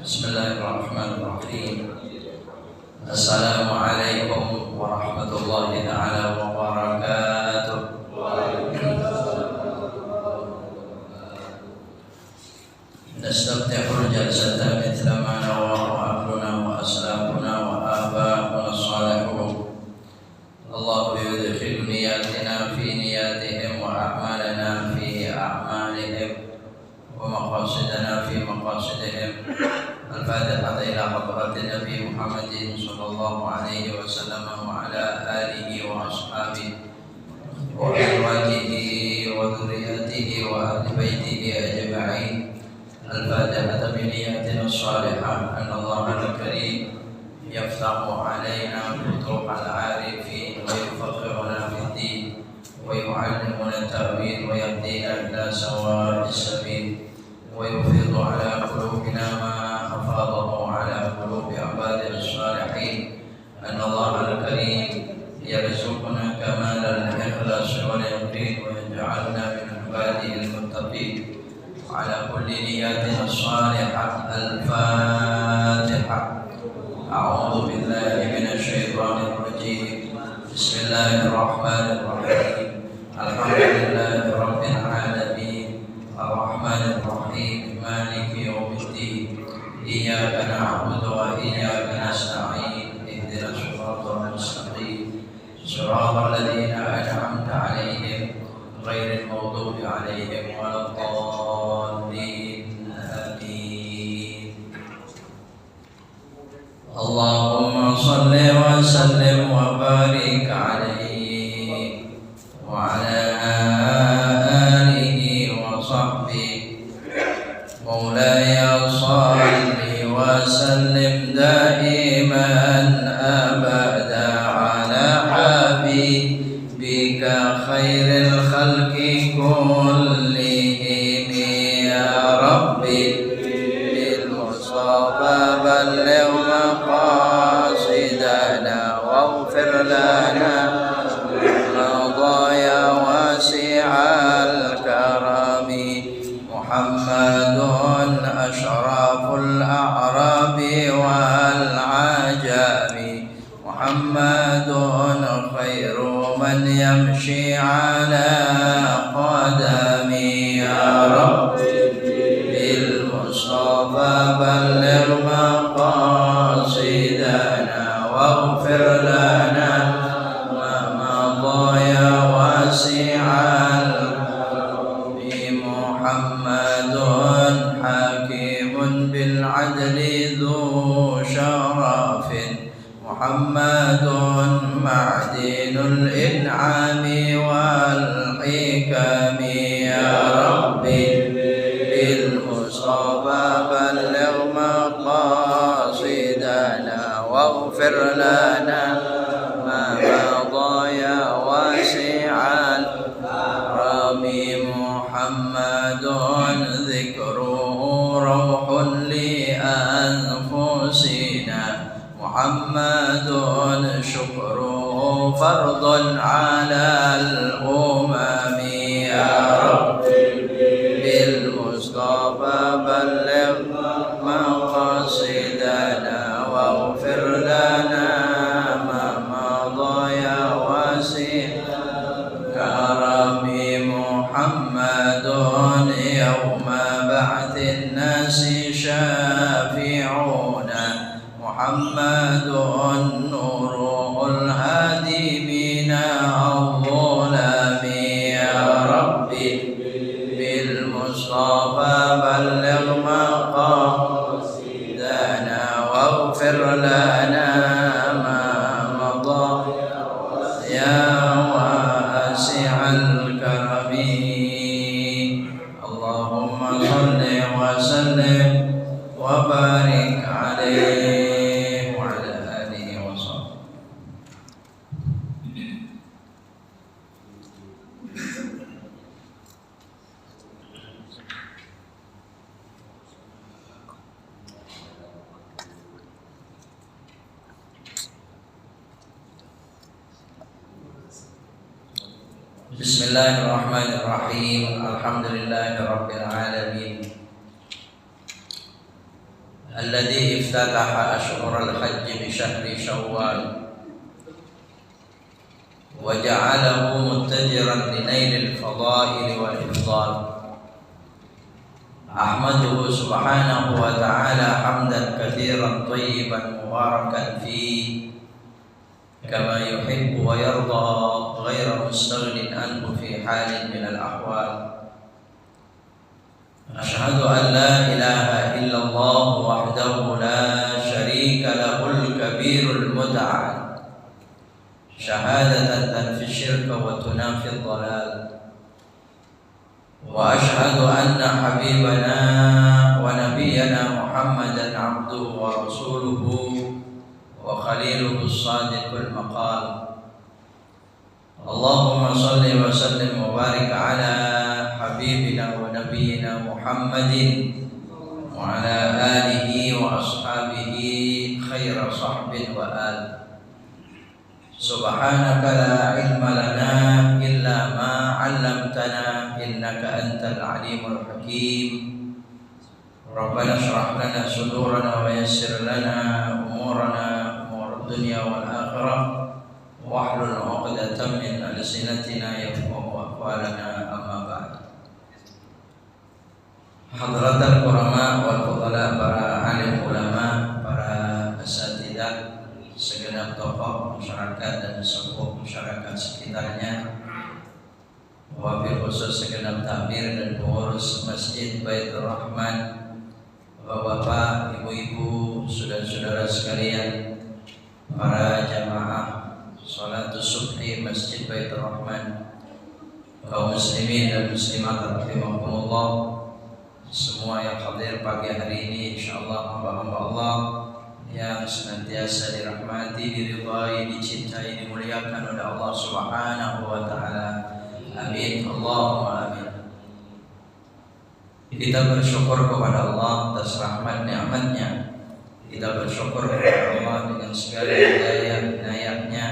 Bismillahirrahmanirrahim. Assalamualaikum warahmatullahi ta'ala wabarakatuh. Nastaftihul jalsata mithla ma nawahu ahluna wa aslafuna wa aba'una salihun. Allahu yudkhil niyatina fi niyatihim wa a'malana fi a'malihim wa maqasidana fi maqasidihim. Al-Fatihah ila hadratin Nabi Muhammadin sallallahu alaihi wasallam wa ala alihi wa ashabihi wa azwajihi wa dhurriyyatihi wa ahli baitihi ajma'in. Al-Fatihah bi niyatin salihah. Anna Allah al-Karim yaftahu alaina futuhal arifin wa yufaqqihuna fid din wa yu'allimuna at-ta'wil wa yahdina ila sawa'is sabil wa yufidu ala qulubina ma حفظه على قلوب عباده الصالحين. أن الله الكريم يرزقنا كمال الإخلاص واليقين ويجعلنا من عباده المتقين. وعلى كل نياتنا الصالحة الفاتحة. أعوذ بالله من الشيطان الرجيم. بسم الله الرحمن الرحيم. الحمد لله رب العالمين الرحمن الرحيم مالك يوم الدين. إياك نعبد وإياك نستعين. اهدنا الصراط المستقيم صراط الذين أنعمت عليهم غير المغضوب عليهم ولا الضالين آمين. اللهم صل وسلم وبارك عليه وعلى آله وصحبه. مولاي صل وسلم دائما أبدا على حبيبك خير الخلق كلهم. يا ربي بالمصطفى بلغ مقاصدنا واغفر لنا مضايا واسع الكرم. محمد أشرف الأعراب والعجم. محمد خير من يمشي على قدمه. يا رب بالمصطفى بلغ مقاصدنا واغفر لنا ما مضى يا واسع الكرم. محمد حكيم بالعدل ذو شرف. محمد معدن الإنعام والحكم. يا ربي بالمصطفى بلغ مقاصدنا واغفر لنا ما مضى يا واسع الكرم. محمد ذكره روح لأنفسنا. محمد شكره فرض على الأمم. يا رب بالمصطفى بلغ مقاصدنا واغفر لنا ما مضى يا واسع الكرم. محمد يوم بعث الناس شافعنا. محمد نور الهادي من الظلم. يا ربي بالمصطفى بلغ مقاصدنا واغفر لنا ما مضى يا واسع الكرم. اللهم صل وسلم وبارك عليه وعلى آله وصحبه. Bismillahirrahmanirrahim. Alhamdulillahirabbil alamin. الذي افتتح أشهر الحج بشهر شوال وجعله متجرا لنيل الفضائل والإفضال. أحمده سبحانه وتعالى حمدا كثيرا طيبا مباركا فيه كما يحب ويرضى غير مستغن عنه في حال من الأحوال. أشهد أن لا إله إلا الله وحده لا شريك له الكبير المتعال شهادة تنفي الشرك وتنافي الضلال. وأشهد أن حبيبنا ونبينا محمدا عبده ورسوله وخليله الصادق المقال. اللهم صل وسلم وبارك على حبيبنا ونبينا محمد وعلى آله وأصحابه خير صحب وآل. سبحانك لا علم لنا إلا ما علمتنا إنك أنت العليم الحكيم. ربنا اشرح لنا صدورنا ويسر لنا أمورنا أمور الدنيا والآخرة واحلل عقدة من ألسنتنا يفقهوا أقوالنا. أما بعد. Hadratul Qurama wal Fudala, para alim ulama, para asatidah, segenap tokoh masyarakat dan sepuh masyarakat sekitarnya, wabil khusus segenap takmir dan pengurus Masjid Baitur Rahman, bapak-bapak, ibu-ibu, saudara-saudara sekalian, para jamaah sholatus subhi Masjid Baitur Rahman, kaum muslimin dan muslimat rahimakumullah, semua yang hadir pagi hari ini, insyaallah hamba-hamba Allah yang senantiasa dirahmati, diridhai, dicintai, dimuliakan oleh Allah Subhanahu wa taala. Amin. Allahumma amin. Kita bersyukur kepada Allah atas rahmat nikmatnya. Kita bersyukur kepada Allah dengan segala hidayah inayahnya.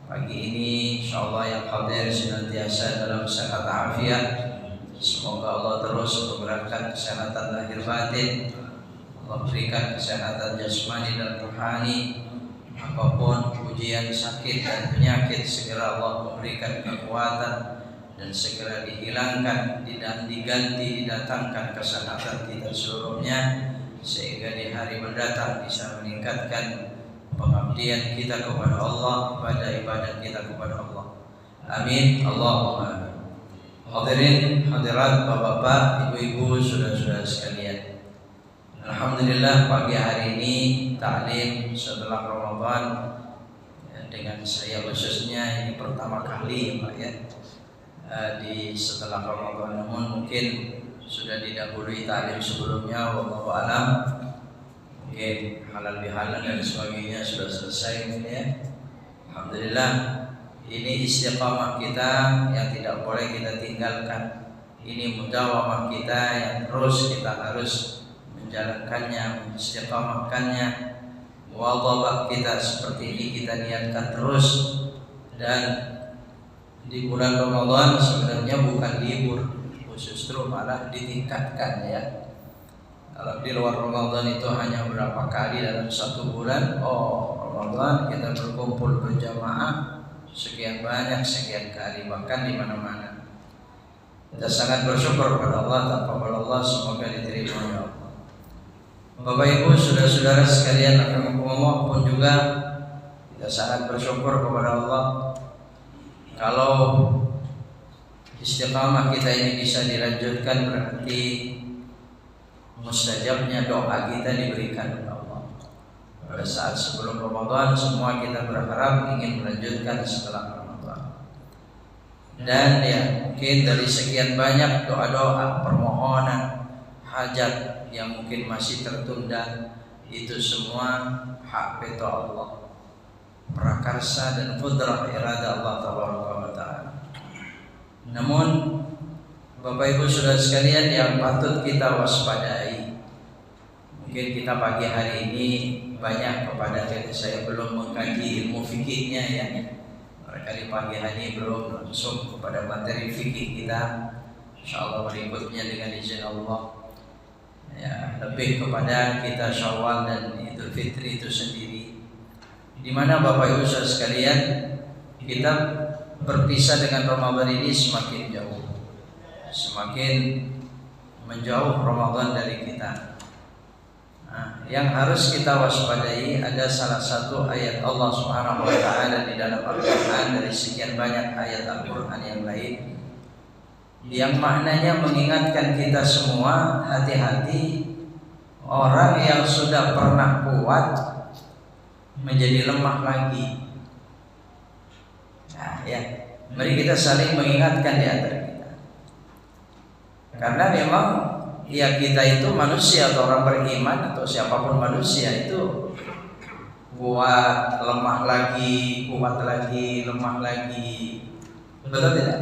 Pagi ini insyaallah yang hadir senantiasa dalam sehat afiat. Semoga Allah terus memberikan kesehatan lahir batin, Allah berikan kesehatan jasmani dan rohani. Apapun ujian, sakit dan penyakit, segera Allah memberikan kekuatan dan segera dihilangkan dan diganti, didatangkan kesehatan kita seluruhnya, sehingga di hari mendatang bisa meningkatkan pengabdian kita kepada Allah, ibadah kita kepada Allah. Amin. Allahumma amin. Hadirin hadirat, bapak-bapak, ibu-ibu, saudara-saudara sekalian, alhamdulillah pagi hari ini taklim setelah Ramadan, dengan saya khususnya ini pertama kali Pak ya, di setelah Ramadan, namun mungkin sudah didahului taklim sebelumnya, wallahu alam, mungkin halal bihalal dan sebagainya sudah selesai ya. Alhamdulillah. Ini istiqamah kita yang tidak boleh kita tinggalkan. Ini mudawamah kita yang terus kita harus menjalankannya, mengistiqamahkannya. Muwadhabah kita seperti ini kita niatkan terus. Dan di bulan Ramadan sebenarnya bukan libur, justru malah ditingkatkan ya. Kalau di luar Ramadan itu hanya berapa kali dalam satu bulan, Ramadan kita berkumpul berjamaah sekian banyak, sekian kali, bahkan di mana-mana. Kita sangat bersyukur kepada Allah, taqabbal Allah, semoga diterima oleh Allah. Bapak Ibu, saudara-saudara sekalian, rahimakumullah, pun juga kita sangat bersyukur kepada Allah kalau istiqamah kita ini bisa dilanjutkan, berarti mustajabnya doa kita diberikan oleh Allah. Pada saat sebelum Ramadan semua kita berharap ingin melanjutkan setelah Ramadan. Dan ya mungkin dari sekian banyak doa-doa, permohonan, hajat yang mungkin masih tertunda, itu semua hak veto Allah, prakarsa dan qudrah irada Allah Taala. Namun Bapak Ibu saudara sekalian yang patut kita waspadai, mungkin kita pagi hari ini banyak kepada saya belum mengkaji ilmu fikihnya ya. Barangkali pagi hari belum langsung kepada materi fikih kita. Insyaallah berikutnya dengan izin Allah. ya, lebih kepada kita Syawal dan Idul Fitri itu sendiri, di mana Bapak Ibu saudara sekalian, kita berpisah dengan Ramadan ini semakin jauh, semakin menjauh Ramadan dari kita. Nah, yang harus kita waspadai ada salah satu ayat Allah Subhanahu wa taala di dalam Al-Qur'an dari sekian banyak ayat Al-Qur'an yang lain yang maknanya mengingatkan kita semua, hati-hati orang yang sudah pernah kuat menjadi lemah lagi. Nah, ya, mari kita saling mengingatkan di antara kita. Karena memang ya kita itu manusia atau orang beriman atau siapapun manusia itu kuat, lemah lagi, kuat lagi, lemah lagi. Betul tidak?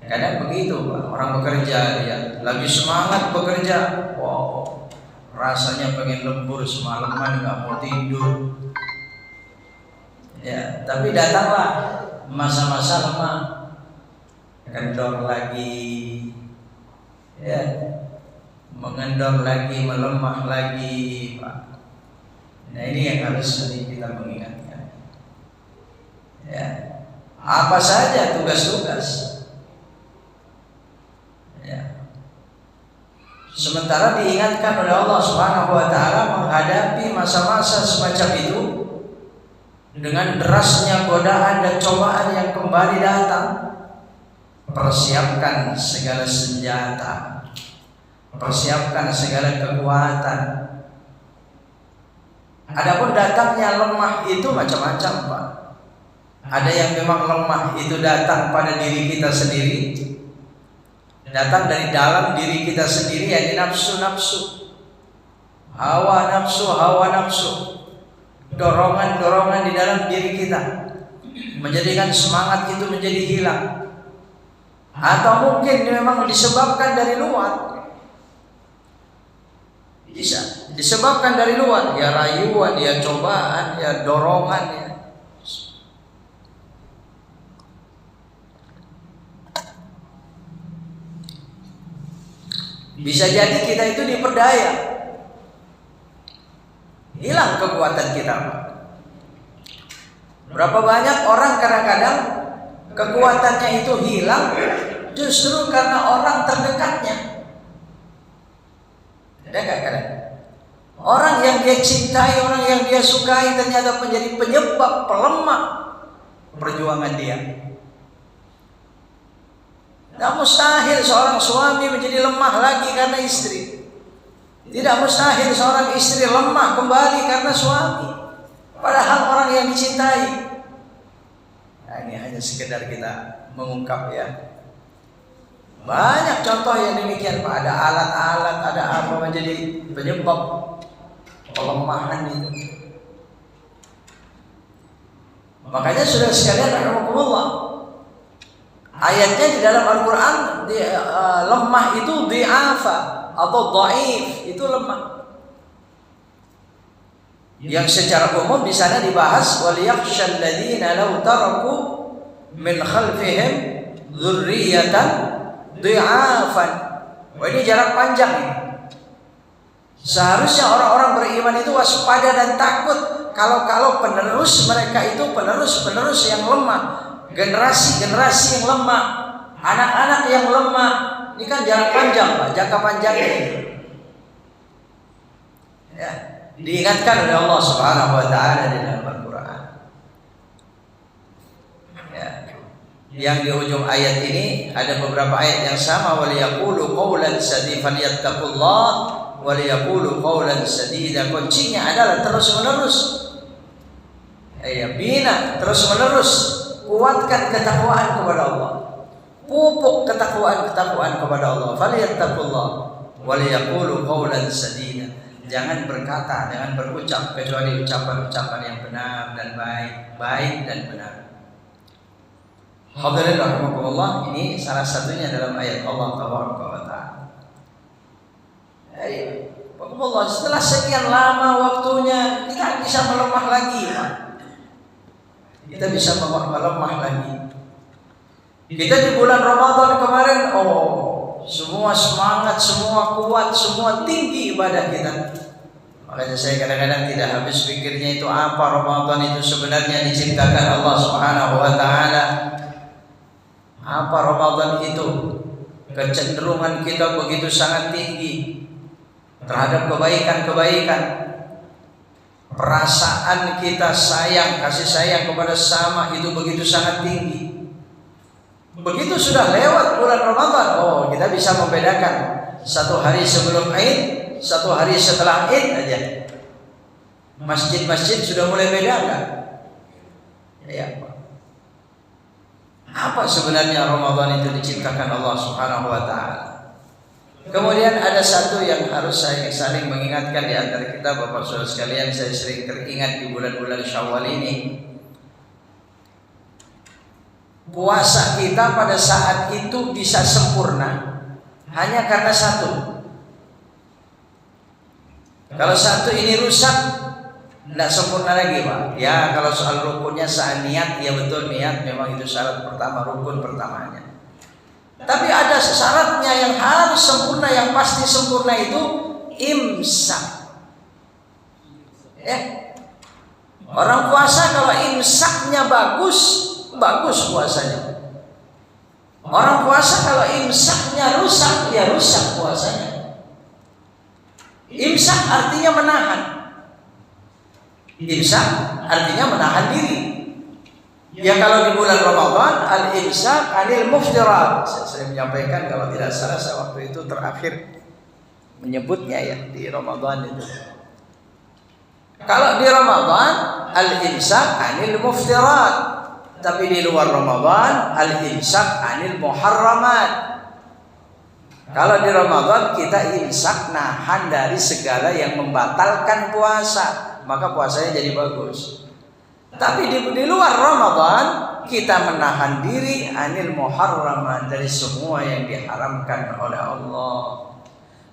Kadang begitu, Pak. Orang bekerja dia lagi semangat bekerja, wow, rasanya pengen lembur semalaman nggak mau tidur. Ya, tapi datanglah masa-masa lemah, kendor lagi, ya, mengendor lagi, melemah lagi, Pak. Nah, ini yang harus kita mengingatkan. Ya, apa saja tugas-tugas. Ya. Sementara diingatkan oleh Allah Subhanahu wa taala menghadapi masa-masa semacam itu dengan derasnya godaan dan cobaan yang kembali datang, persiapkan segala senjata, persiapkan segala kekuatan. Adapun datangnya lemah itu macam-macam, Pak. Ada yang memang lemah itu datang pada diri kita sendiri, datang dari dalam diri kita sendiri, yakni nafsu-nafsu, hawa nafsu, dorongan-dorongan di dalam diri kita menjadikan semangat itu menjadi hilang. Atau mungkin memang disebabkan dari luar. Bisa disebabkan dari luar, ya rayuan, ya cobaan, ya dorongan, ya. Bisa jadi kita itu diperdaya, hilang kekuatan kita. Berapa banyak orang kadang-kadang kekuatannya itu hilang justru karena orang terdekatnya. Ada nggak kadang? Orang yang dia cintai, orang yang dia sukai ternyata menjadi penyebab pelemah perjuangan dia. Tidak mustahil seorang suami menjadi lemah lagi karena istri. Tidak mustahil seorang istri lemah kembali karena suami, padahal orang yang dicintai. Nah, ini hanya sekedar kita mengungkap, ya. Banyak contoh yang demikian, Pak. Ada alat-alat, ada apa menjadi penyebab pelemahan itu. Makanya sudah sekalian, rahimahumullah, ayatnya di dalam Al-Quran lemah itu dhi'afa atau dhaif, itu lemah. Yang secara umum di sana dibahas waliyakhshal ladzina law taraku min khalfihim dzurriyyatan dhi'afan. Wah, ini jarak panjang ini. Seharusnya orang-orang beriman itu waspada dan takut kalau penerus mereka itu penerus yang lemah, generasi yang lemah, anak-anak yang lemah. Ini kan jarak panjang, Pak, jangka panjangnya ini. Ya, diingatkan oleh Allah Subhanahu wa taala di dalam Al-Qur'an. Ya. Yang di ujung ayat ini ada beberapa ayat yang sama, waliyaqulu qawlan sadifan yattaqullah waliyaqulu qawlan sadida. Kuncinya adalah terus-menerus. Ya, bina terus-menerus, kuatkan ketakwaan kepada Allah. Pupuk ketakwaan kepada Allah. Falyattaqullah waliyaqulu qawlan sadida. Jangan berkata, jangan berucap kecuali ucapan-ucapan yang benar dan baik dan benar. Hadirin rahimakumullah, ini salah satunya dalam ayat Allah Tabaraka wa Ta'ala. Alhamdulillah, setelah sekian lama waktunya kita bisa melemah lagi, Pak. Kita bisa melemah lagi. Kita di bulan Ramadan kemarin, semua semangat, semua kuat, semua tinggi ibadah kita. Makanya saya kadang-kadang tidak habis pikirnya itu apa Ramadan itu sebenarnya diciptakan Allah Subhanahu wa taala. Apa Ramadan itu? Kecenderungan kita begitu sangat tinggi terhadap kebaikan-kebaikan. Perasaan kita sayang, kasih sayang kepada sesama itu begitu sangat tinggi. Begitu sudah lewat bulan Ramadan, oh kita bisa membedakan satu hari sebelum Id, satu hari setelah Id aja. Masjid-masjid sudah mulai bedakan. Ya, apa sebenarnya Ramadan itu diciptakan Allah Subhanahu wa taala? Kemudian ada satu yang harus saya saling mengingatkan di antara kita Bapak Saudara sekalian, saya sering teringat di bulan-bulan Syawal ini. Puasa kita pada saat itu bisa sempurna hanya karena satu. Kalau satu ini rusak, tidak sempurna lagi Pak. Ya kalau soal rukunnya saat niat, ya betul niat memang itu syarat pertama, rukun pertamanya. Tapi ada syaratnya yang harus sempurna, yang pasti sempurna itu imsak. Ya. Orang puasa kalau imsaknya bagus, bagus puasanya. Orang puasa kalau imsaknya rusak, ya rusak puasanya. Imsak artinya menahan. Imsak artinya menahan diri. Ya kalau di bulan Ramadan al-imsak anil muftirat. Saya menyampaikan kalau tidak salah saya waktu itu terakhir menyebutnya ya di Ramadan itu. Kalau di Ramadan al-imsak anil muftirat, tapi di luar Ramadan al-imsak anil muharramat. Kalau di Ramadan kita imsak nahan dari segala yang membatalkan puasa, maka puasanya jadi bagus. Tapi di luar Ramadan kita menahan diri anil muharramat, dari semua yang diharamkan oleh Allah.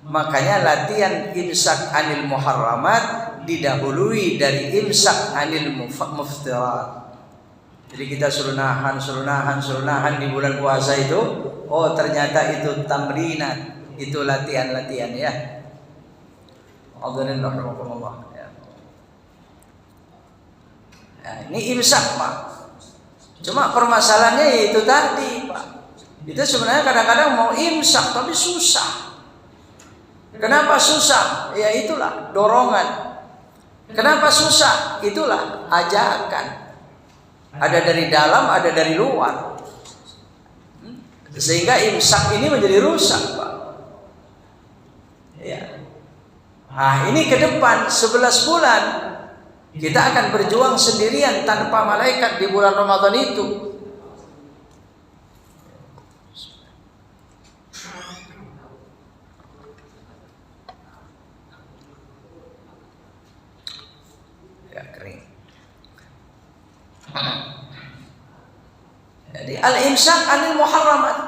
Makanya latihan imsak anil muharramat didahului dari imsak anil muftirat. Jadi kita suruh nahan di bulan puasa itu. Oh ternyata itu tamrinat, itu latihan-latihan ya. Alhamdulillah. Nah, ini imsak Pak. Cuma permasalahannya yaitu tadi Pak. Itu sebenarnya kadang-kadang mau imsak tapi susah. Kenapa susah? Ya itulah dorongan. Kenapa susah? Itulah ajakan. Ada dari dalam, ada dari luar. Sehingga imsak ini menjadi rusak Pak. Ya. Nah ini ke depan 11 bulan kita akan berjuang sendirian tanpa malaikat di bulan Ramadan itu. Ya kering. Jadi al-imsak anil muharramat.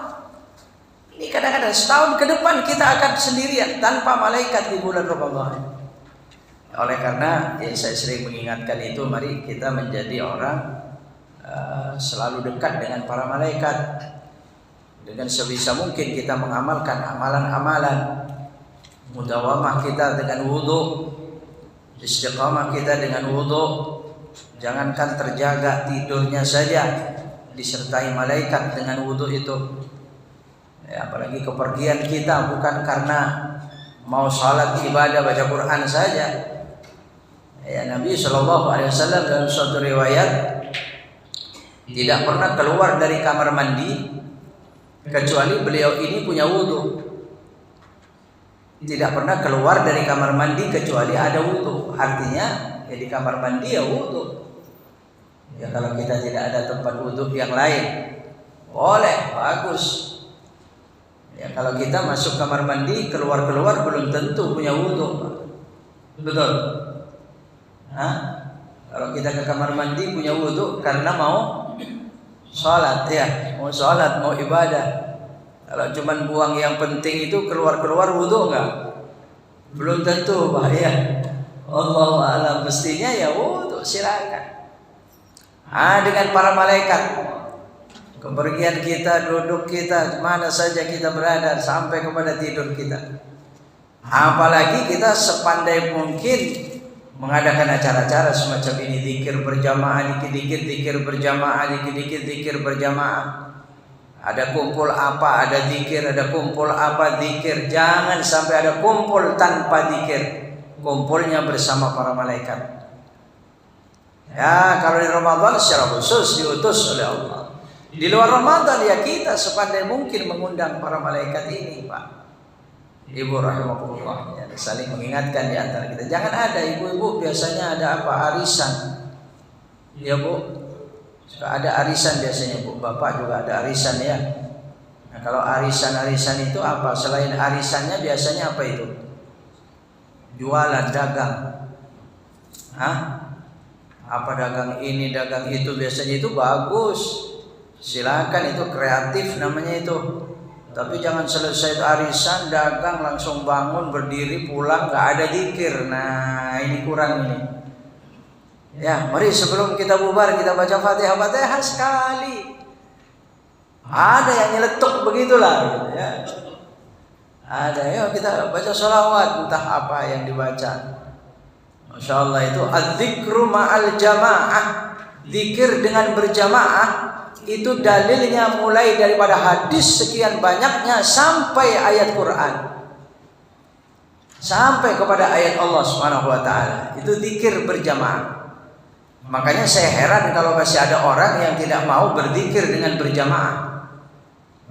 Ini kadang-kadang setahun ke depan kita akan sendirian tanpa malaikat di bulan Ramadan. Oleh karena yang saya sering mengingatkan itu, mari kita menjadi orang selalu dekat dengan para malaikat. Dengan sebisa mungkin kita mengamalkan amalan-amalan. Mudawamah kita dengan wudu, istiqamah kita dengan wudu. Jangankan terjaga tidurnya saja disertai malaikat dengan wudu itu. Ya, apalagi kepergian kita bukan karena mau salat ibadah baca Quran saja. Ya, Nabi SAW dalam suatu riwayat tidak pernah keluar dari kamar mandi kecuali beliau ini punya wudu. Tidak pernah keluar dari kamar mandi kecuali ada wudu. Artinya ya di kamar mandi ya wudu. Ya kalau kita tidak ada tempat wudu yang lain, boleh, bagus. Ya kalau kita masuk kamar mandi keluar-keluar belum tentu punya wudu. Betul? Hah? Kalau kita ke kamar mandi punya wudu karena mau sholat ya, mau sholat, mau ibadah. Kalau cuman buang yang penting itu keluar-keluar wudu enggak? Belum tentu, bahaya. Allahu a'lam, mestinya ya wudu silakan. Dengan para malaikat. kepergian kita, duduk kita, mana saja kita berada, sampai kepada tidur kita. Apalagi kita sepandai mungkin mengadakan acara-acara semacam ini, zikir berjamaah, dikit-dikit zikir berjamaah, dikit-dikit zikir berjamaah. Ada kumpul apa, ada zikir, ada kumpul apa, zikir. Jangan sampai ada kumpul tanpa zikir. Kumpulnya bersama para malaikat. Ya, kalau di Ramadan secara khusus diutus oleh Allah. Di luar Ramadan ya kita sepandai mungkin mengundang para malaikat ini, Pak. Ibu rahimahullah, ya, saling mengingatkan di antara kita. Jangan ada ibu-ibu biasanya ada apa, arisan. Ya Bu, suka ada arisan biasanya Bu. Bapak juga ada arisan ya. Nah, kalau arisan-arisan itu apa? Selain arisannya biasanya apa itu? Jualan, dagang. Hah? Apa dagang ini, dagang itu, biasanya itu bagus. Silakan, itu kreatif namanya itu. Tapi jangan selesai arisan, dagang, langsung bangun, berdiri, pulang, nggak ada zikir. Nah, ini kurang ini. Ya, mari sebelum kita bubar kita baca Fatihah sekali. Ada yang nyeletuk begitulah, gitu ya. Ada, yuk kita baca sholawat, entah apa yang dibaca. Masya Allah, itu az-zikru ma'al jamaah. Zikir dengan berjamaah. Itu dalilnya mulai daripada hadis sekian banyaknya sampai ayat Quran, sampai kepada ayat Allah Subhanahu wa taala. Itu zikir berjamaah. Makanya saya heran kalau masih ada orang yang tidak mau berzikir dengan berjamaah.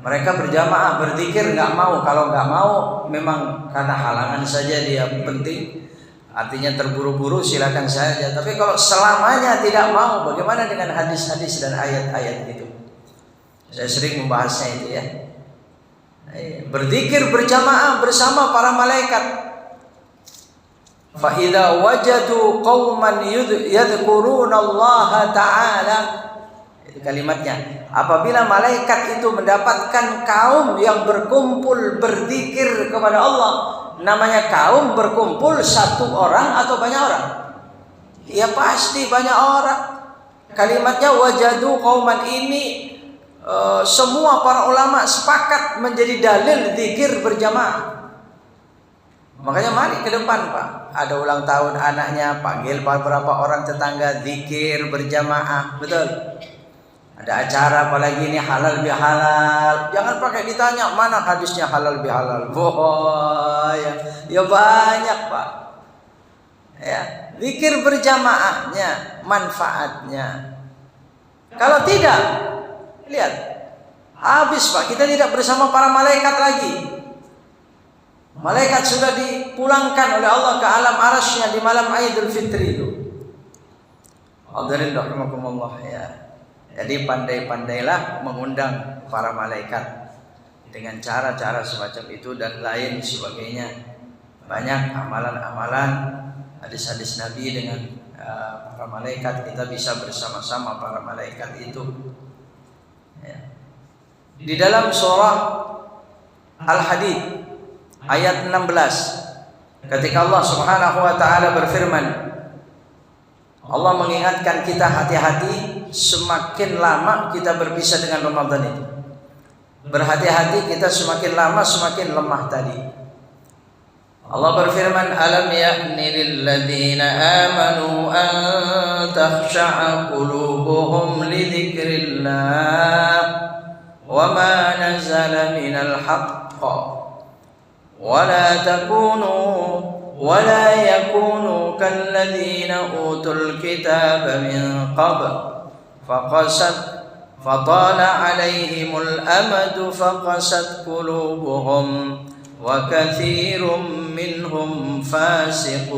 Mereka berjamaah berzikir nggak mau. Kalau nggak mau memang karena halangan saja dia penting. Artinya terburu-buru silakan saja. Tapi kalau selamanya tidak mau, bagaimana dengan hadis-hadis dan ayat-ayat itu? Saya sering membahasnya itu ya. Berzikir berjamaah bersama para malaikat. Fa idza wajadu qauman yadhkuruna Allah taala. Itu kalimatnya. Apabila malaikat itu mendapatkan kaum yang berkumpul berzikir kepada Allah. Namanya kaum berkumpul satu orang atau banyak orang? Ya pasti banyak orang. Kalimatnya wajadu qauman ini semua para ulama sepakat menjadi dalil zikir berjamaah. Makanya mari ke depan Pak, ada ulang tahun anaknya, panggil beberapa orang tetangga zikir berjamaah, betul? Ada acara apalagi ini halal bihalal. Jangan pakai ditanya mana hadisnya halal bihalal. Wah, ya banyak Pak. Ya, zikir berjamaahnya, manfaatnya. Kalau tidak, lihat, habis Pak. Kita tidak bersama para malaikat lagi. Malaikat sudah dipulangkan oleh Allah ke alam arasy-Nya di malam Idul Fitri itu. Hadirin rahimakumullah ya. Jadi pandai-pandailah mengundang para malaikat dengan cara-cara semacam itu dan lain sebagainya. Banyak amalan-amalan, hadis-hadis Nabi dengan para malaikat, kita bisa bersama-sama para malaikat itu. Ya. Di dalam surah Al-Hadid ayat 16, ketika Allah Subhanahu wa taala berfirman, Allah mengingatkan kita hati-hati. Semakin lama kita berpisah dengan Ramadan itu, berhati-hati kita semakin lama semakin lemah tadi. Allah berfirman, alam ya'ni lil ladzina amanu an takhsha'a qulubuhum li dzikrillah wa ma nazala minal haqq wa la yakunu kalladzina utul kitaba min qabl فطال عليهم الأمد فقست قلوبهم وكثير منهم فاسقون.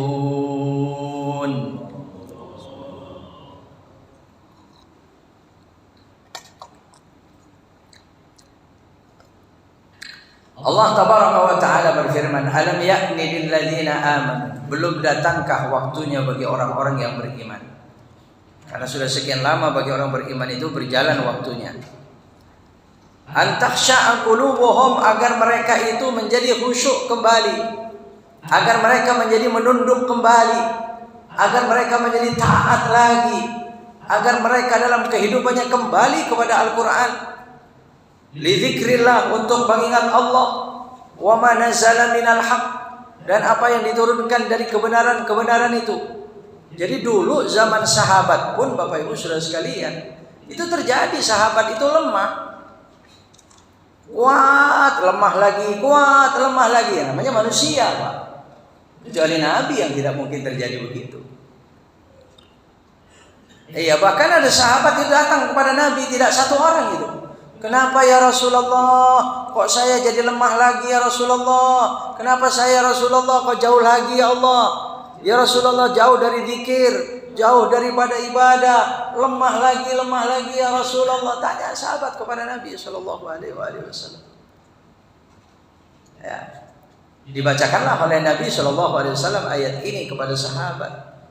Allah tabaraka wa ta'ala berfirman, alam yakni lil ladzina amanu, belum datangkah waktunya bagi orang-orang yang beriman. Karena sudah sekian lama bagi orang beriman itu berjalan waktunya. Antakhsha'a qulubuhum, agar mereka itu menjadi khusyuk kembali, agar mereka menjadi menunduk kembali, agar mereka menjadi taat lagi, agar mereka dalam kehidupannya kembali kepada Al-Quran. li dzikrillah, untuk mengingat Allah, wa ma nazala minal haq, dan apa yang diturunkan dari kebenaran itu. Jadi dulu zaman sahabat pun, Bapak Ibu Saudara sekalian, itu terjadi, sahabat itu lemah. Kuat, lemah lagi, kuat, lemah lagi. Ya, namanya manusia, Pak. Kecuali Nabi yang tidak mungkin terjadi begitu. Iya, bahkan ada sahabat itu datang kepada Nabi, tidak satu orang itu. Kenapa ya Rasulullah? Kok saya jadi lemah lagi ya Rasulullah? Kenapa saya Rasulullah kok jauh lagi ya Allah? Ya Rasulullah, jauh dari zikir, jauh daripada ibadah, lemah lagi ya Rasulullah. Tanya sahabat kepada Nabi sallallahu alaihi wasallam. Ya. Dibacakanlah oleh Nabi sallallahu alaihi wasallam ayat ini kepada sahabat.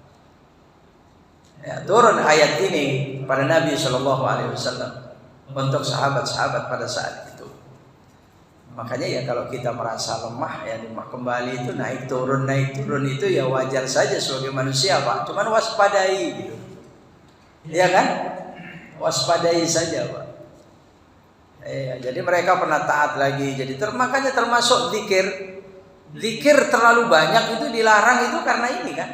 Ya, turun ayat ini pada Nabi sallallahu alaihi wasallam untuk sahabat-sahabat pada saat itu. Makanya ya kalau kita merasa lemah, ya lemah kembali itu naik turun itu ya wajar saja sebagai manusia, Pak. Cuman waspadai gitu. Iya kan? Waspadai saja, Pak. Jadi mereka pernah taat lagi. Jadi makanya termasuk zikir. Zikir terlalu banyak itu dilarang itu karena ini kan.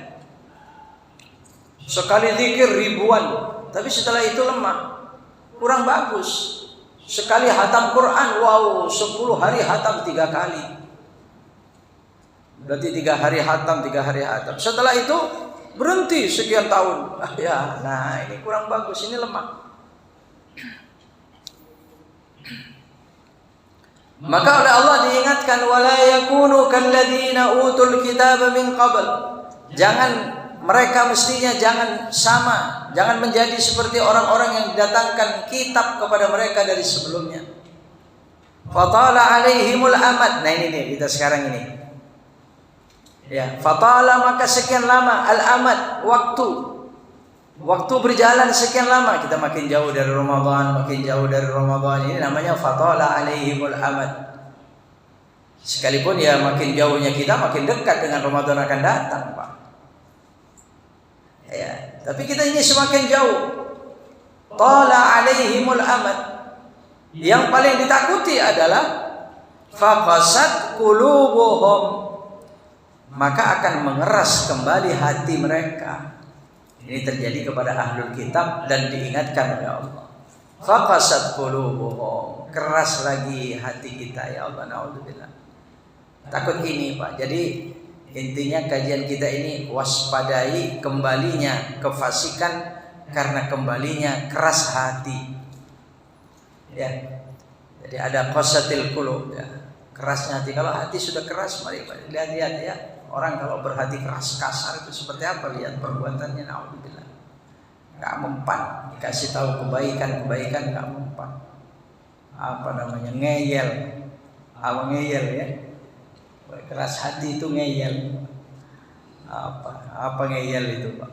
Sekali zikir ribuan, tapi setelah itu lemah, kurang bagus. Sekali hatam Quran, wow, 10 hari hatam 3 kali. Berarti 3 hari hatam, 3 hari hatam. Setelah itu berhenti sekian tahun. Nah ini kurang bagus, ini lemah. Maka oleh Allah diingatkan, wala yakunu kalladzina utul kitaba min qabl. Mereka mestinya jangan sama, jangan menjadi seperti orang-orang yang didatangkan kitab kepada mereka dari sebelumnya. Fatala alaihimul amad. Nah ini kita sekarang ini. Ya, fatala maka sekian lama, al-amad, waktu berjalan sekian lama, kita makin jauh dari Ramadan, ini namanya fatala alaihimul amad. Sekalipun ya makin jauhnya kita, makin dekat dengan Ramadan akan datang, Pak. Ya, tapi kita ini semakin jauh. Tala alaihimul amad. Yang paling ditakuti adalah faqasat qulubuhum, maka akan mengeras kembali hati mereka. Ini terjadi kepada ahlul kitab dan diingatkan oleh Allah. Faqasat qulubuhum, keras lagi hati kita ya Allah, naudzubillah. Takut ini, Pak. Jadi intinya kajian kita ini waspadai kembalinya kefasikan karena kembalinya keras hati. Ya. Jadi ada qasatil qulub ya. Kerasnya hati. Kalau hati sudah keras, mari lihat-lihat ya. Orang kalau berhati keras kasar itu seperti apa, lihat perbuatannya, naudzubillah. Enggak mempan, dikasih tahu kebaikan enggak mempan. Apa namanya? Ngeyel. Apa ngeyel ya? Keras hati itu ngeyel. Apa ngeyel itu, Pak?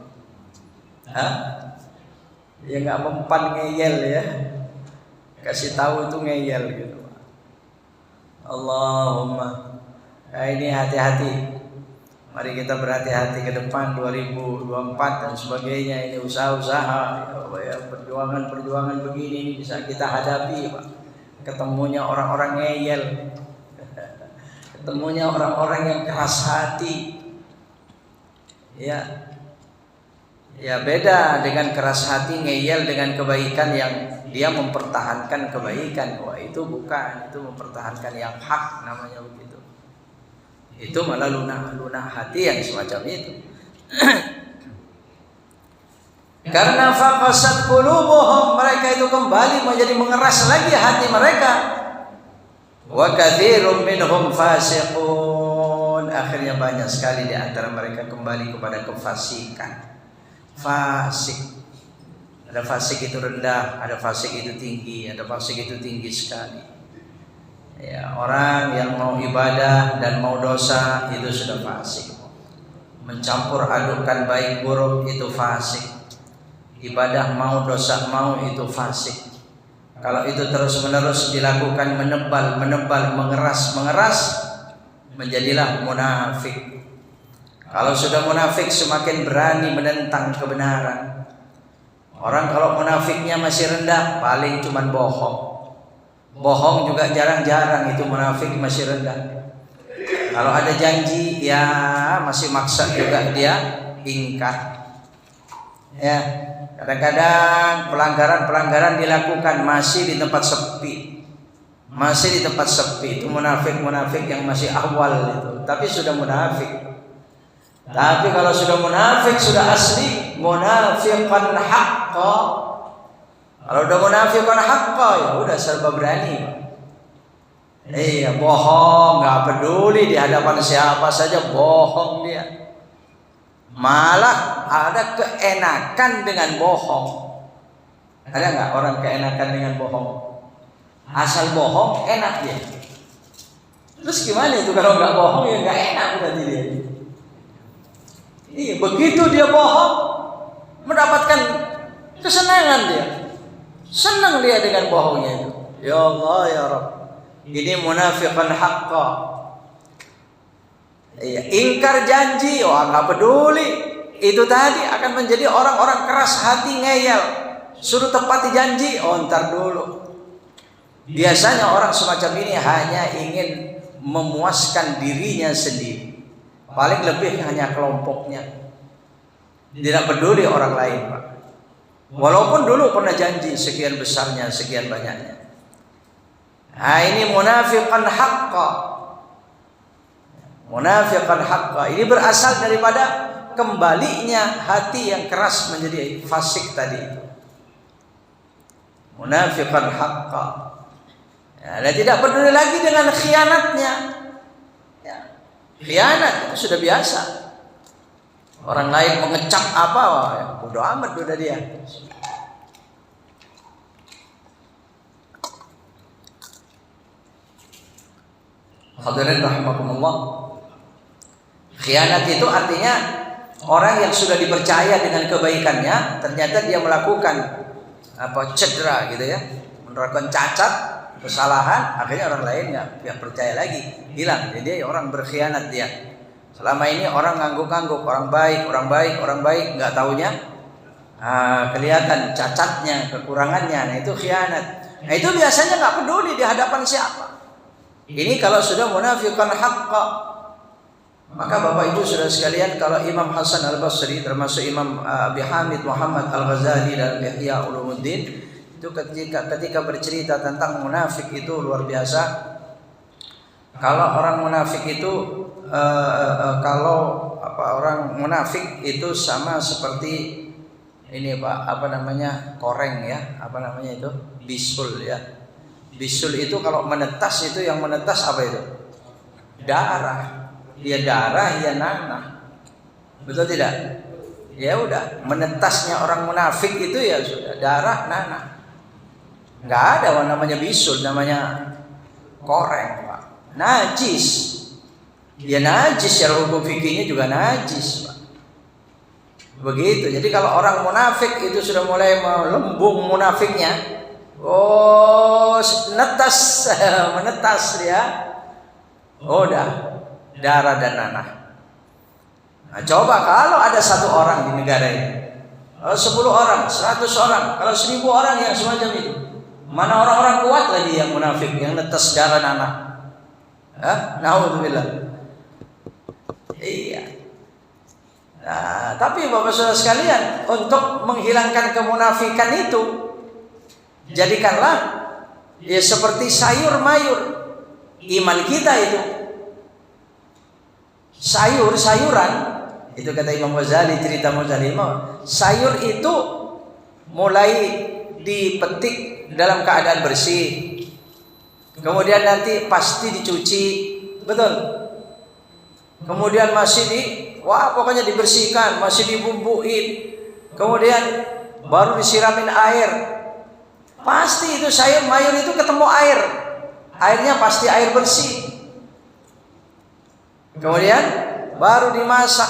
Ya nggak mempan ngeyel ya. Kasih tahu itu ngeyel gitu, Pak. Allahumma. Nah, ini hati-hati. Mari kita berhati-hati ke depan 2024 dan sebagainya. Ini usaha-usaha ya, perjuangan begini ini bisa kita hadapi, Pak. Ketemunya orang-orang ngeyel. Ketemunya orang-orang yang keras hati. Ya beda dengan keras hati ngeyel dengan kebaikan yang dia mempertahankan kebaikan. Wah, itu bukan, itu mempertahankan yang hak namanya begitu. Itu malah lunak hati yang semacam itu. Karena faqasat qulubuhum, mereka itu kembali menjadi mengeras lagi hati mereka. Wa katsirum minhum fasiqun, akhirnya banyak sekali di antara mereka kembali kepada kefasikan. Fasik, ada fasik itu rendah, ada fasik itu tinggi, ada fasik itu tinggi sekali. Ya, orang yang mau ibadah dan mau dosa itu sudah fasik. Mencampur adukan baik buruk itu fasik. Ibadah mau, dosa mau, itu fasik. Kalau itu terus-menerus dilakukan, menebal, mengeras, menjadilah munafik. Kalau sudah munafik semakin berani menentang kebenaran. Orang kalau munafiknya masih rendah, paling cuman bohong. Bohong juga jarang-jarang, itu munafik masih rendah. Kalau ada janji ya masih maksa juga dia ingkar. Ya, kadang-kadang pelanggaran dilakukan masih di tempat sepi. Masih di tempat sepi, itu munafik yang masih awal itu, tapi sudah munafik. Tapi kalau sudah munafik, sudah asli munafiqan haqqa. Kalau udah munafiqan haqqa ya udah serba berani. Iya, bohong, nggak peduli di hadapan siapa saja bohong dia. Malah ada keenakan dengan bohong. Ada nggak orang keenakan dengan bohong? Asal bohong enak dia. Terus gimana itu kalau nggak bohong ya nggak enak berarti dia. Iya, begitu dia bohong mendapatkan kesenangan dia. Senang dia dengan bohongnya itu. Ya Allah ya Rabb. Ini munafiqan haqqa. Iya, ingkar janji, wah nggak peduli. Itu tadi akan menjadi orang-orang keras hati, ngeyel. Suruh tepati janji, oh ntar dulu. Biasanya orang semacam ini hanya ingin memuaskan dirinya sendiri. Paling lebih hanya kelompoknya. Tidak peduli orang lain, Pak. Walaupun dulu pernah janji sekian besarnya, sekian banyaknya. Nah, ini munafiqan haqqa. Munafiqan haqqa. Ini berasal daripada kembalinya hati yang keras menjadi fasik tadi itu. Munafiqan haqqa. Ya, dan tidak peduli lagi dengan khianatnya. Ya, khianat itu sudah biasa. Orang lain mengecap apa, ya, bodoh amat udah dia. Hadirin rahimakumullah. Khianat itu artinya orang yang sudah dipercaya dengan kebaikannya, ternyata dia melakukan cedera gitu ya, melakukan cacat, kesalahan, akhirnya orang lain nggak percaya lagi, hilang. Jadi orang berkhianat dia. Selama ini orang ngangguk-ngangguk, orang baik, nggak taunya kelihatan cacatnya, kekurangannya. Nah itu khianat. Nah itu biasanya nggak peduli di hadapan siapa. Ini kalau sudah munafiqan haqqa. Maka Bapak Ibu Saudara sekalian, kalau Imam Hasan Al-Basri termasuk Imam Abi Hamid Muhammad Al-Ghazali dalam Ihya Ulumuddin itu ketika bercerita tentang munafik itu luar biasa. Kalau orang munafik itu orang munafik itu sama seperti ini Pak, koreng ya, itu bisul ya. Bisul itu kalau menetas itu yang menetas apa itu? Darah. Ya darah, ya nanah. Betul tidak? Ya udah, menetasnya orang munafik itu ya sudah darah, nanah. Nggak ada namanya bisul, namanya koreng, Pak. Najis. Ya najis, secara hukum fikihnya juga najis, Pak. Begitu. Jadi kalau orang munafik itu sudah mulai melembung munafiknya, menetas dia. Udah darah dan nanah. Nah, coba kalau ada 1 orang di negara ini, kalau 10 orang, 100 orang, kalau 1000 orang yang semacam itu, mana orang-orang kuat lagi yang munafik, yang netes darah nanah? Naudzubillah. Iya. Nah, tapi Bapak Saudara sekalian, untuk menghilangkan kemunafikan itu, jadikanlah ya seperti sayur mayur iman kita itu. Sayuran itu kata Imam Ghazali, cerita Ghazali, sayur itu mulai dipetik dalam keadaan bersih, kemudian nanti pasti dicuci, betul. Kemudian masih pokoknya dibersihkan, masih dibumbuin, kemudian baru disiramin air. Pasti itu sayur mayur itu ketemu air, airnya pasti air bersih. Kemudian baru dimasak,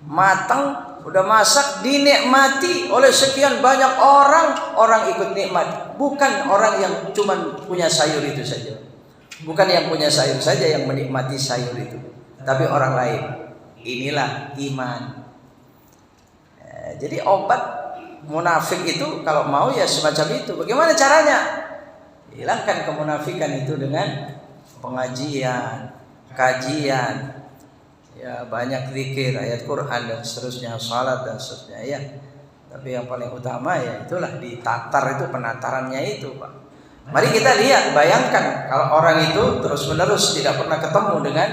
matang, udah masak, dinikmati oleh sekian banyak orang ikut nikmat. Bukan orang yang cuma punya sayur itu saja, bukan yang punya sayur saja yang menikmati sayur itu, tapi orang lain. Inilah iman. Jadi obat munafik itu kalau mau ya semacam itu. Bagaimana caranya? Hilangkan kemunafikan itu dengan pengajian, kajian, ya banyak zikir, ayat Quran dan seterusnya, salat dan seterusnya ya. Tapi yang paling utama ya itulah ditatar, itu penatarannya itu, Pak. Mari kita lihat, bayangkan kalau orang itu terus-menerus tidak pernah ketemu dengan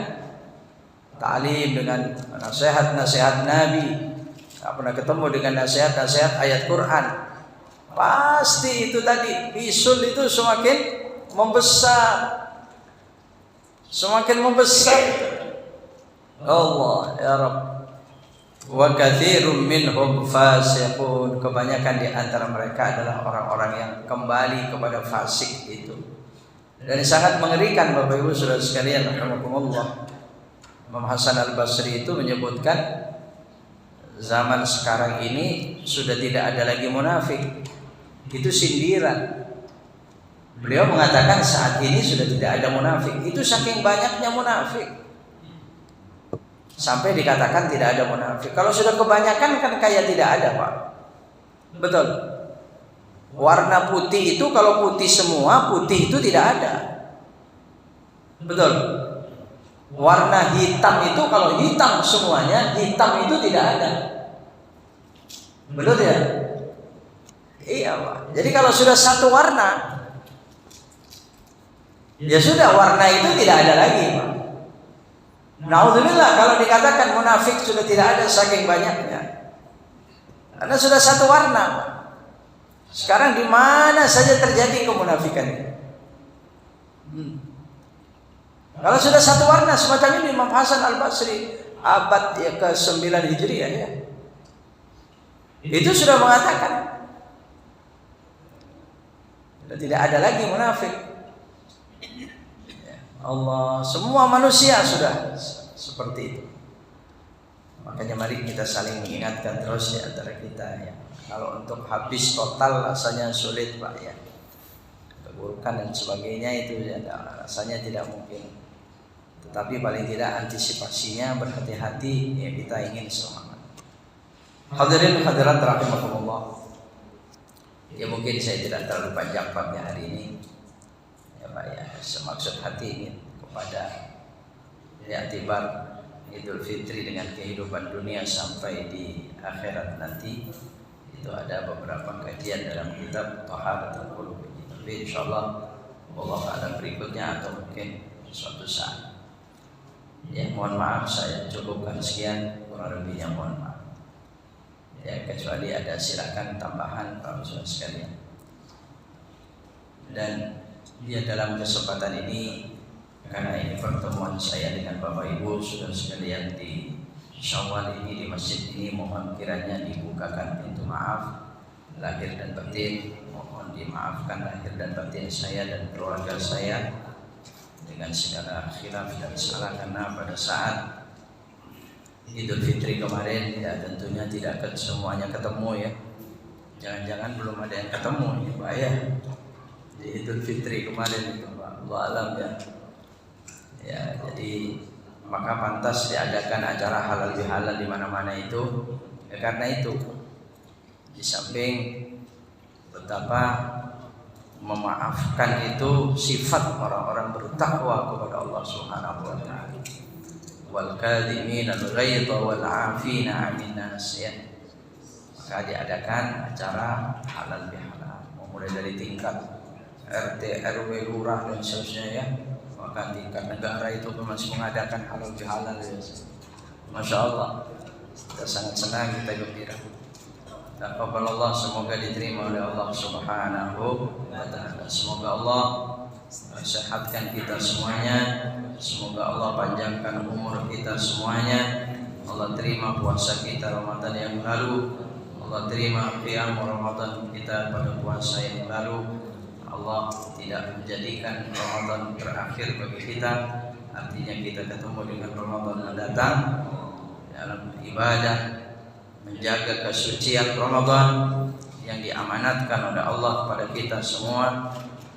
ta'lim, dengan nasihat-nasihat Nabi, tidak pernah ketemu dengan nasihat-nasihat ayat Quran, pasti itu tadi bisul itu semakin membesar, semakin membesar. Allah ya Rabb. Wa katsirum minhum fasiqun, kebanyakan di antara mereka adalah orang-orang yang kembali kepada fasik itu. Dan sangat mengerikan Bapak Ibu Saudara sekalian rahimakumullah. Imam Hasan Al-Basri itu menyebutkan zaman sekarang ini sudah tidak ada lagi munafik. Itu sindiran. Beliau mengatakan saat ini sudah tidak ada munafik. Itu saking banyaknya munafik, sampai dikatakan tidak ada munafik. Kalau sudah kebanyakan kan kayak tidak ada, Pak. Betul. Warna putih itu kalau putih semua, putih itu tidak ada. Betul. Warna hitam itu kalau hitam semuanya, hitam itu tidak ada. Betul ya? Iya, Pak. Jadi kalau sudah satu warna, ya sudah, warna itu tidak ada lagi, Pak. Na'udzubillah kalau dikatakan munafik sudah tidak ada saking banyaknya, karena sudah satu warna. Sekarang di mana saja terjadi kemunafikan ini. Kalau sudah satu warna semacam ini, Imam Hasan Al-Basri abad ke-9 Hijriah ya, itu sudah mengatakan sudah tidak ada lagi munafik. Allah, semua manusia sudah seperti itu. Makanya mari kita saling mengingatkan terus di antara kita ya. Kalau untuk habis total rasanya sulit, Pak ya. Keburukan dan sebagainya itu ya, rasanya tidak mungkin. Tetapi paling tidak antisipasinya berhati-hati ya, kita ingin selamat. Hadirin hadirat rahimakumullah. Ya mungkin saya tidak terlalu panjang pada hari ini. Ya Pak ya, semaksud hati ini kepada i'tibar Idul Fitri dengan kehidupan dunia sampai di akhirat nanti, itu ada beberapa kajian dalam kitab Taharatul Qulub. Tapi insyaallah Allah akan berikutnya atau mungkin suatu saat. Ya mohon maaf saya cukupkan sekian, kurang lebihnya mohon maaf. Ya kecuali ada silakan tambahan kalau sudah sekalian. Dan ya dalam kesempatan ini, karena ini pertemuan saya dengan Bapak Ibu sudah sekalian di Syawal ini, di masjid ini, mohon kiranya dibukakan pintu maaf lahir dan batin. Mohon dimaafkan lahir dan batin saya dan keluarga saya dengan segala khilaf dan salah, karena pada saat Idul Fitri kemarin ya tentunya tidak semuanya ketemu ya. Jangan-jangan belum ada yang ketemu ya Pak ya, di Idul Fitri kemarin itu Pak, Allah alam ya. Ya jadi maka pantas diadakan acara halal bihalal di mana-mana itu ya, karena itu di samping betapa memaafkan itu sifat orang-orang bertakwa kepada Allah Subhanahu wa taala. Wal kadhimin al-ghaidha wal 'afina 'anil nas ya. Maka diadakan acara halal bihalal, mulai dari tingkat RT, RW, lurah dan seterusnya ya. Maka tingkat negara itu masih mengadakan halal bihalal ya. Masya Allah, kita sangat senang, kita gembira. Taqabbalallah, semoga diterima oleh Allah Subhanahu wa taala. Semoga Allah sehatkan kita semuanya. Semoga Allah panjangkan umur kita semuanya. Allah terima puasa kita Ramadan yang lalu. Allah terima qiyam Ramadan kita pada puasa yang lalu. Allah tidak menjadikan Ramadan terakhir bagi kita. Artinya kita ketemu dengan Ramadan yang datang dalam ibadah, menjaga kesucian Ramadan yang diamanatkan oleh Allah kepada kita semua,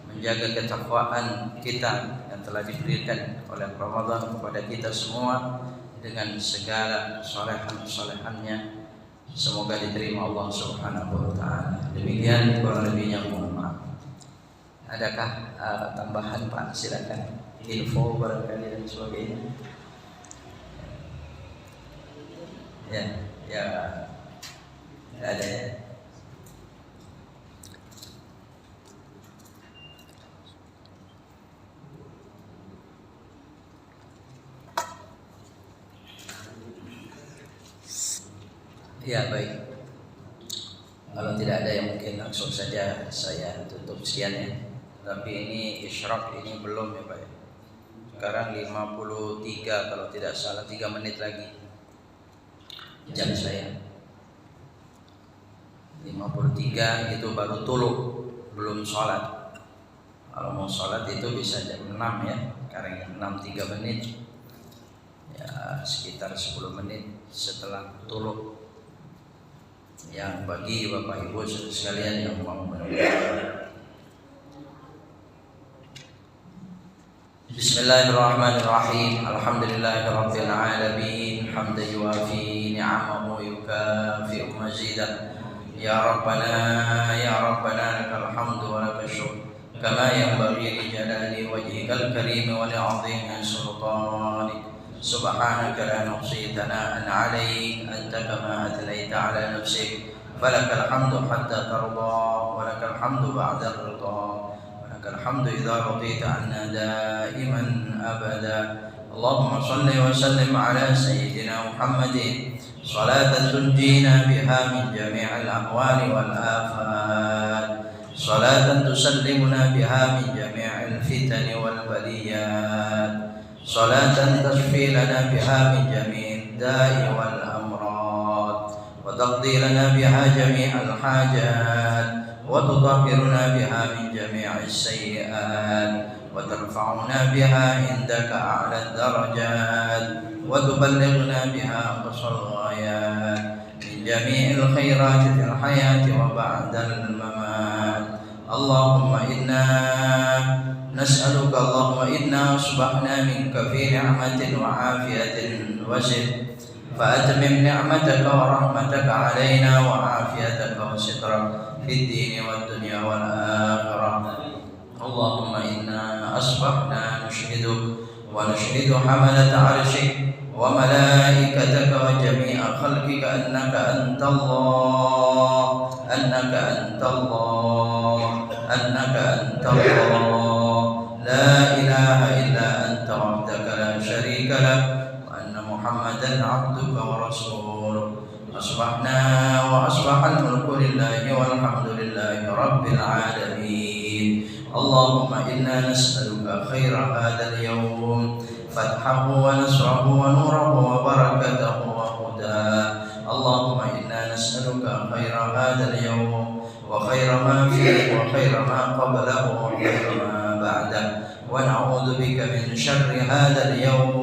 menjaga ketakwaan kita yang telah diberikan oleh Ramadan kepada kita semua dengan segala solehan-solehannya. Semoga diterima Allah Subhanahu wa taala. Demikian kurang lebihnya mohon maaf. Adakah tambahan Pak? Silakan, info barangkali dan sebagainya. Ya, tidak ada ya. Ya baik. Kalau tidak ada yang mungkin langsung saja saya tutup sekian ya. Tapi ini isyraq ini belum ya Pak ya. Sekarang 53 kalau tidak salah, 3 menit lagi jam saya. 53 itu baru tuluk, belum sholat. Kalau mau sholat itu bisa jam 6 ya. Sekarang 6:03 menit. Ya sekitar 10 menit setelah tuluk. Yang bagi Bapak Ibu sekalian yang mau mendengar. Bismillahirrahmanirrahim. Alhamdulillahirabbil alamin. Hamdan yuwafi ni'amahu wa yukafi'u mazidah. Ya Rabbana lakal hamdu wa lakal syukr. Kama yanbaghi li jalali wajhikal karim wa li 'azimi sultanik. Subhanaka la nuhsi thana'an 'alaik anta kama athnayta 'ala nafsik. Falakal hamdu hatta tarda wa lakal hamdu ba'da ridha. الحمد إذا رضيت عنا دائما أبدا. اللهم صل وسلم على سيدنا محمد صلاة تنجينا بها من جميع الأهوال والآفات، صلاة تسلمنا بها من جميع الفتن والبليات، صلاة تشفي لنا بها من جميع الداء والأمراض، وتقضي لنا بها جميع الحاجات، وتطهرنا بها من جميع السيئات، وترفعنا بها عندك أعلى الدرجات، وتبلغنا بها أقصى الغايات من جميع الخيرات في الحياة وبعد الممات. اللهم إنا نسألك، اللهم إنا أصبحنا منك في نعمة وعافية وسر، فأتمم نعمتك ورحمتك علينا وعافيتك وسترك في الدين والدنيا والآخرة. اللهم إنا أصبحنا نشهدك ونشهد حملة عرشك وملائكتك وجميع خلقك أنك أنت الله، أنك أنت الله، أنك أنت الله، لا إله إلا أنت وحدك لا شريك لك، وأن محمدا عبدك ورسولك. أصبحنا وأصبح الملك لله والحمد لله رب العالمين. اللهم إنا نسألك خير هذا اليوم، فتحه ونصره ونوره وبركته وهداه. اللهم إنا نسألك خير هذا اليوم وخير ما فيه وخير ما قبله وخير ما بعده، ونعوذ بك من شر هذا اليوم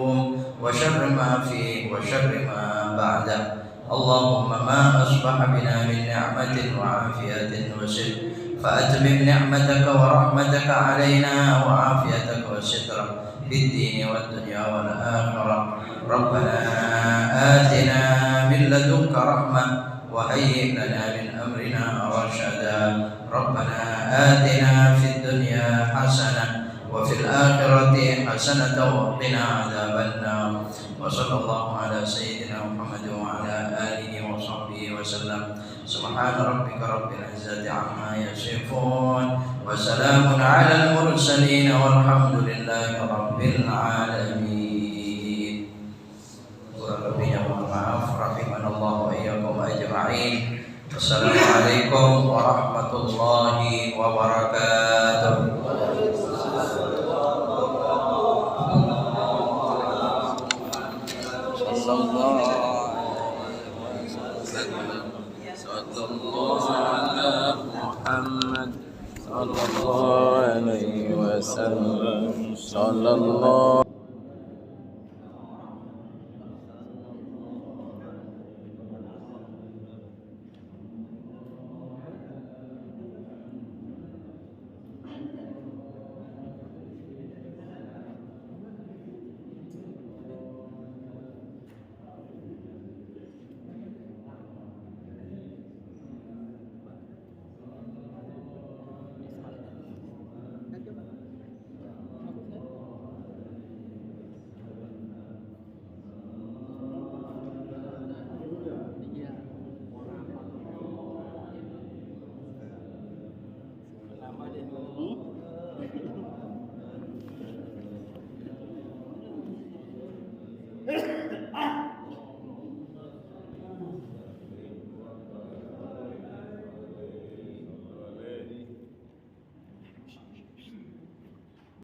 وشر ما فيه وشر ما بعده. اللهم ما أصبح بنا من نعمة وعافية وستر فأتمم نعمتك ورحمتك علينا وعافيتك وسترك في الدين والدنيا والآخرة. ربنا آتنا من لدنك رحمة وهيئ لنا من أمرنا رشدا. ربنا آتنا في الدنيا حسنة وفي الآخرة حسنة وقنا عذاب النار. وصلى الله على سيدنا محمد وعلى آله وصحبه وسلم. سبحان ربك رب العزة عما يصفون وسلام على المرسلين والحمد لله رب العالمين. Kurang lebihnya mohon maaf. Rahimanallahu wa iyyakum ajma'in. Wassalamualaikum warahmatullahi wabarakatuh. Muhammad sallallahu alaihi wasallam sallallahu